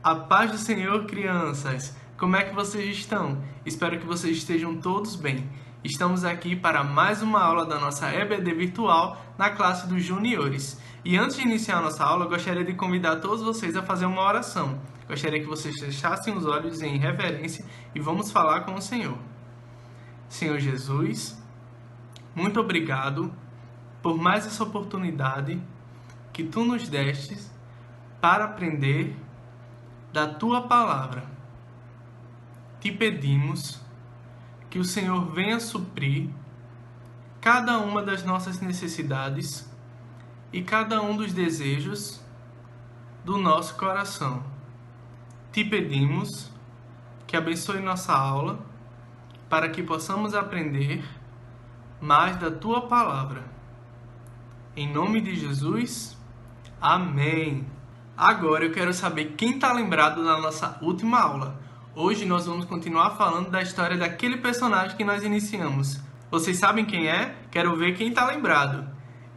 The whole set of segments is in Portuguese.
A paz do Senhor, crianças! Como é que vocês estão? Espero que vocês estejam todos bem. Estamos aqui para mais uma aula da nossa EBD virtual na classe dos juniores. E antes de iniciar a nossa aula, eu gostaria de convidar todos vocês a fazer uma oração. Gostaria que vocês fechassem os olhos em reverência e vamos falar com o Senhor. Senhor Jesus, muito obrigado por mais essa oportunidade que Tu nos destes para aprender da Tua Palavra. Te pedimos que o Senhor venha suprir cada uma das nossas necessidades e cada um dos desejos do nosso coração. Te pedimos que abençoe nossa aula para que possamos aprender mais da Tua Palavra. Em nome de Jesus, amém. Agora eu quero saber quem está lembrado da nossa última aula. Hoje nós vamos continuar falando da história daquele personagem que nós iniciamos. Vocês sabem quem é? Quero ver quem está lembrado.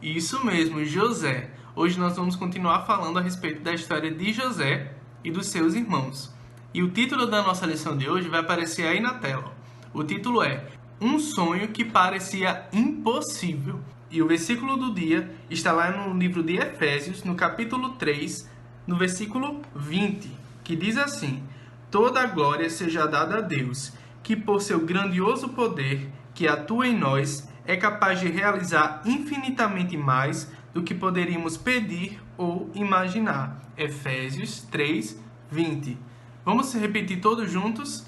Isso mesmo, José. Hoje nós vamos continuar falando a respeito da história de José e dos seus irmãos. E o título da nossa lição de hoje vai aparecer aí na tela. O título é Um Sonho que Parecia Impossível. E o versículo do dia está lá no livro de Efésios, no capítulo 3, no versículo 20, que diz assim: Toda a glória seja dada a Deus, que por seu grandioso poder, que atua em nós, é capaz de realizar infinitamente mais do que poderíamos pedir ou imaginar. Efésios 3, 20. Vamos repetir todos juntos?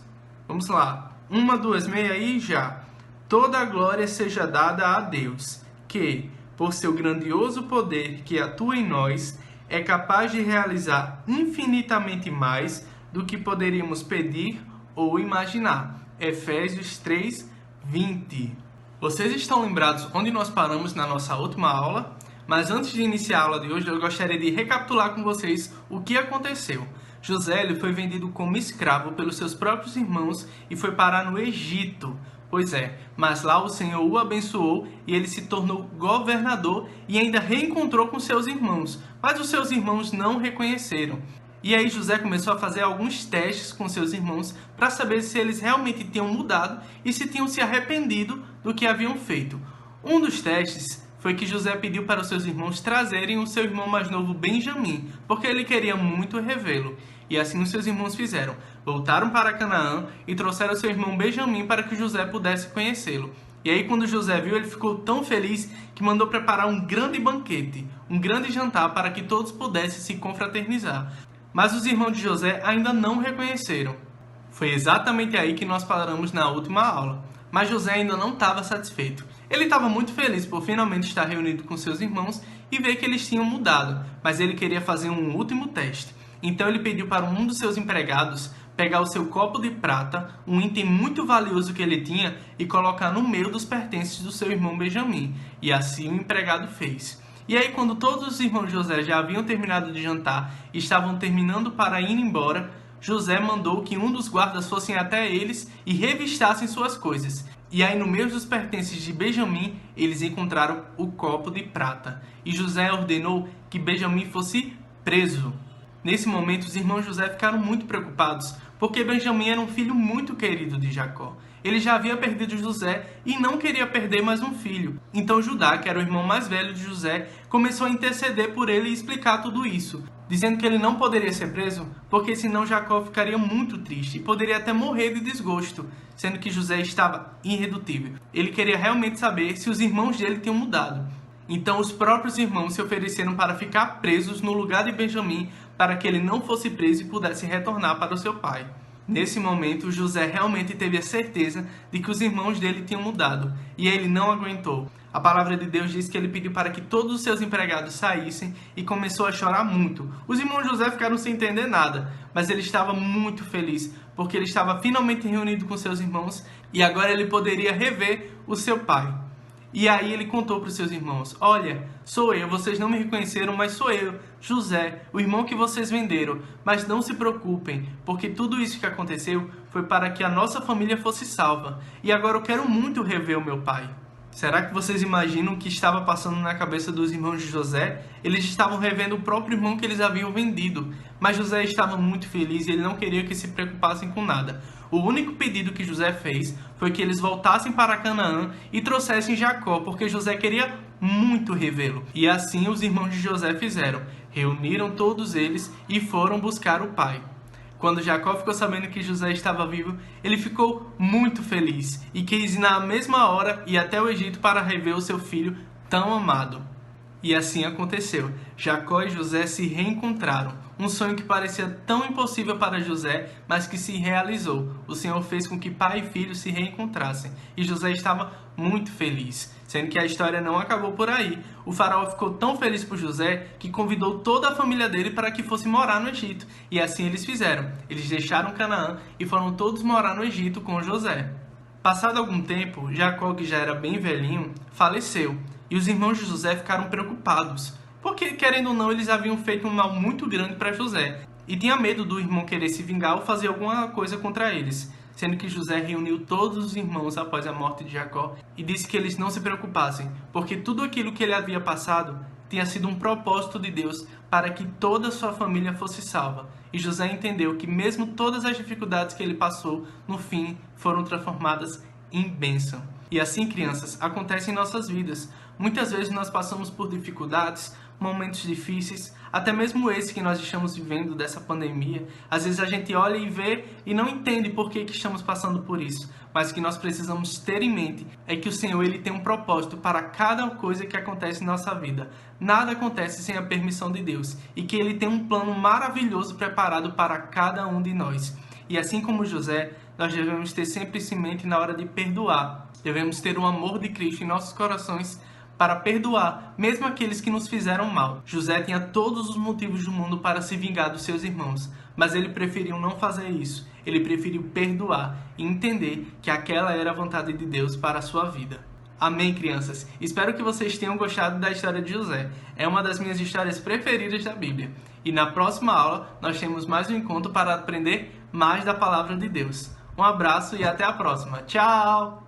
Vamos lá. 1, 2, meia e já. Toda a glória seja dada a Deus, que, por seu grandioso poder que atua em nós, é capaz de realizar infinitamente mais do que poderíamos pedir ou imaginar. Efésios 3, 20. Vocês estão lembrados onde nós paramos na nossa última aula? Mas antes de iniciar a aula de hoje, eu gostaria de recapitular com vocês o que aconteceu. José ele foi vendido como escravo pelos seus próprios irmãos e foi parar no Egito. Pois é, mas lá o Senhor o abençoou e ele se tornou governador e ainda reencontrou com seus irmãos. Mas os seus irmãos não o reconheceram. E aí José começou a fazer alguns testes com seus irmãos para saber se eles realmente tinham mudado e se tinham se arrependido do que haviam feito. Um dos testes foi que José pediu para os seus irmãos trazerem o seu irmão mais novo Benjamim, porque ele queria muito revê-lo. E assim os seus irmãos fizeram. Voltaram para Canaã e trouxeram seu irmão Benjamim para que José pudesse conhecê-lo. E aí quando José viu, ele ficou tão feliz que mandou preparar um grande banquete, um grande jantar para que todos pudessem se confraternizar. Mas os irmãos de José ainda não o reconheceram. Foi exatamente aí que nós paramos na última aula. Mas José ainda não estava satisfeito. Ele estava muito feliz por finalmente estar reunido com seus irmãos e ver que eles tinham mudado, mas ele queria fazer um último teste. Então ele pediu para um dos seus empregados pegar o seu copo de prata, um item muito valioso que ele tinha, e colocar no meio dos pertences do seu irmão Benjamim. E assim o empregado fez. E aí quando todos os irmãos de José já haviam terminado de jantar e estavam terminando para ir embora, José mandou que um dos guardas fossem até eles e revistassem suas coisas. E aí no meio dos pertences de Benjamim, eles encontraram o copo de prata. E José ordenou que Benjamim fosse preso. Nesse momento, os irmãos de José ficaram muito preocupados, porque Benjamim era um filho muito querido de Jacó. Ele já havia perdido José e não queria perder mais um filho. Então Judá, que era o irmão mais velho de José, começou a interceder por ele e explicar tudo isso, dizendo que ele não poderia ser preso, porque senão Jacó ficaria muito triste e poderia até morrer de desgosto, sendo que José estava irredutível. Ele queria realmente saber se os irmãos dele tinham mudado. Então os próprios irmãos se ofereceram para ficar presos no lugar de Benjamim, para que ele não fosse preso e pudesse retornar para o seu pai. Nesse momento, José realmente teve a certeza de que os irmãos dele tinham mudado, e ele não aguentou. A palavra de Deus diz que ele pediu para que todos os seus empregados saíssem e começou a chorar muito. Os irmãos de José ficaram sem entender nada, mas ele estava muito feliz, porque ele estava finalmente reunido com seus irmãos e agora ele poderia rever o seu pai. E aí ele contou para os seus irmãos: olha, sou eu, vocês não me reconheceram, mas sou eu, José, o irmão que vocês venderam. Mas não se preocupem, porque tudo isso que aconteceu foi para que a nossa família fosse salva. E agora eu quero muito rever o meu pai. Será que vocês imaginam o que estava passando na cabeça dos irmãos de José? Eles estavam revendo o próprio irmão que eles haviam vendido. Mas José estava muito feliz e ele não queria que se preocupassem com nada. O único pedido que José fez foi que eles voltassem para Canaã e trouxessem Jacó, porque José queria muito revê-lo. E assim os irmãos de José fizeram. Reuniram todos eles e foram buscar o pai. Quando Jacó ficou sabendo que José estava vivo, ele ficou muito feliz e quis na mesma hora ir até o Egito para rever o seu filho tão amado. E assim aconteceu. Jacó e José se reencontraram. Um sonho que parecia tão impossível para José, mas que se realizou. O Senhor fez com que pai e filho se reencontrassem. E José estava muito feliz. Sendo que a história não acabou por aí. O faraó ficou tão feliz por José que convidou toda a família dele para que fosse morar no Egito. E assim eles fizeram. Eles deixaram Canaã e foram todos morar no Egito com José. Passado algum tempo, Jacó, que já era bem velhinho, faleceu. E os irmãos de José ficaram preocupados, porque, querendo ou não, eles haviam feito um mal muito grande para José, e tinha medo do irmão querer se vingar ou fazer alguma coisa contra eles, sendo que José reuniu todos os irmãos após a morte de Jacó e disse que eles não se preocupassem, porque tudo aquilo que ele havia passado tinha sido um propósito de Deus para que toda a sua família fosse salva. E José entendeu que mesmo todas as dificuldades que ele passou, no fim, foram transformadas em bênção. E assim, crianças, acontece em nossas vidas. Muitas vezes nós passamos por dificuldades, momentos difíceis, até mesmo esse que nós estamos vivendo dessa pandemia. Às vezes a gente olha e vê e não entende por que estamos passando por isso. Mas o que nós precisamos ter em mente é que o Senhor ele tem um propósito para cada coisa que acontece em nossa vida. Nada acontece sem a permissão de Deus e que Ele tem um plano maravilhoso preparado para cada um de nós. E assim como José, nós devemos ter sempre isso em mente na hora de perdoar. Devemos ter o amor de Cristo em nossos corações para perdoar, mesmo aqueles que nos fizeram mal. José tinha todos os motivos do mundo para se vingar dos seus irmãos, mas ele preferiu não fazer isso. Ele preferiu perdoar e entender que aquela era a vontade de Deus para a sua vida. Amém, crianças? Espero que vocês tenham gostado da história de José. É uma das minhas histórias preferidas da Bíblia. E na próxima aula, nós temos mais um encontro para aprender mais da palavra de Deus. Um abraço e até a próxima. Tchau!